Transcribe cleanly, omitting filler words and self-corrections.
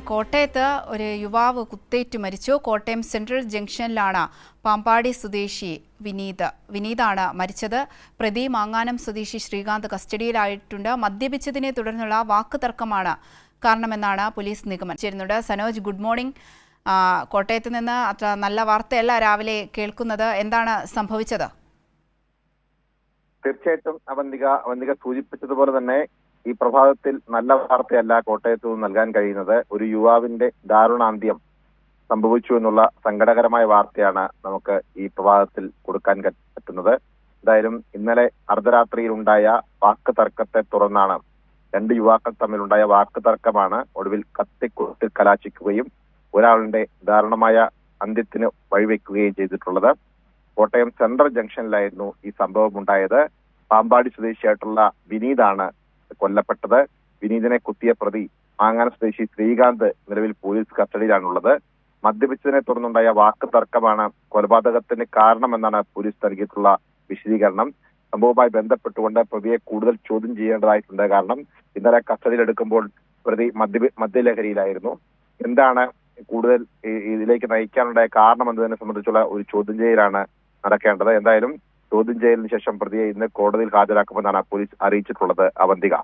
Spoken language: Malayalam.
കോട്ടയത്ത് ഒരു യുവാവ് കുത്തേറ്റു മരിച്ചു. കോട്ടയം സെൻട്രൽ ജംഗ്ഷനിലാണ് പാമ്പാടി സ്വദേശി വിനീതാണ് മരിച്ചത്. പ്രതി മാങ്ങാനം സ്വദേശി ശ്രീകാന്ത് കസ്റ്റഡിയിലായിട്ടുണ്ട്. മദ്യപിച്ചതിനെ തുടർന്നുള്ള വാക്കുതർക്കമാണ് കാരണമെന്നാണ് പോലീസ് നിഗമനം ചേരുന്നത്. Sanoj, good morning. കോട്ടയത്ത് നിന്ന് അത്ര നല്ല വാർത്തയല്ല രാവിലെ കേൾക്കുന്നത്. എന്താണ് സംഭവിച്ചത്? തീർച്ചയായിട്ടും അവന്തിക സൂചിപ്പിച്ചതുപോലെ തന്നെ ഈ പ്രഭാതത്തിൽ നല്ല വാർത്തയല്ല കോട്ടയത്ത് നിന്ന് നൽകാൻ കഴിയുന്നത്. ഒരു യുവാവിന്റെ ദാരുണാന്ത്യം സംഭവിച്ചു എന്നുള്ള സങ്കടകരമായ വാർത്തയാണ് നമുക്ക് ഈ പ്രഭാതത്തിൽ കൊടുക്കാൻ പറ്റുന്നത്. എന്തായാലും ഇന്നലെ അർദ്ധരാത്രിയിലുണ്ടായ വാക്ക് തർക്കത്തെ തുടർന്നാണ് രണ്ട് യുവാക്കൾ തമ്മിലുണ്ടായ വാക്ക് തർക്കമാണ് ഒടുവിൽ കത്തിക്കുത്തിൽ കലാശിക്കുകയും ഒരാളുടെ ദാരുണമായ അന്ത്യത്തിന് വഴിവെക്കുകയും ചെയ്തിട്ടുള്ളത്. കോട്ടയം സെൻട്രൽ ജംഗ്ഷനിലായിരുന്നു ഈ സംഭവം ഉണ്ടായത്. പാമ്പാടി സ്വദേശിയായിട്ടുള്ള വിനീതാണ് കൊല്ലപ്പെട്ടത്. വിനീതിനെ കുത്തിയ പ്രതി മാങ്ങാനം സ്വദേശി ശ്രീകാന്ത് നിലവിൽ പോലീസ് കസ്റ്റഡിയിലാണുള്ളത്. മദ്യപിച്ചതിനെ തുടർന്നുണ്ടായ വാക്ക് തർക്കമാണ് കൊലപാതകത്തിന് കാരണമെന്നാണ് പോലീസ് നൽകിയിട്ടുള്ള വിശദീകരണം. സംഭവവുമായി ബന്ധപ്പെട്ടുകൊണ്ട് പ്രതിയെ കൂടുതൽ ചോദ്യം ചെയ്യേണ്ടതായിട്ടുണ്ട്. കാരണം ഇന്നലെ കസ്റ്റഡിയിലെടുക്കുമ്പോൾ പ്രതി മദ്യലഹരിയിലായിരുന്നു. എന്താണ് കൂടുതൽ ഇതിലേക്ക് നയിക്കാനുണ്ടായ കാരണം എന്നതിനെ സംബന്ധിച്ചുള്ള ഒരു ചോദ്യം ചെയ്യലാണ് നടക്കേണ്ടത്. എന്തായാലും ചോദ്യം ചെയ്യലിന് ശേഷം പ്രതിയെ ഇന്ന് കോടതിയിൽ ഹാജരാക്കുമെന്നാണ് പോലീസ് അറിയിച്ചിട്ടുള്ളത്. അവന്തിക.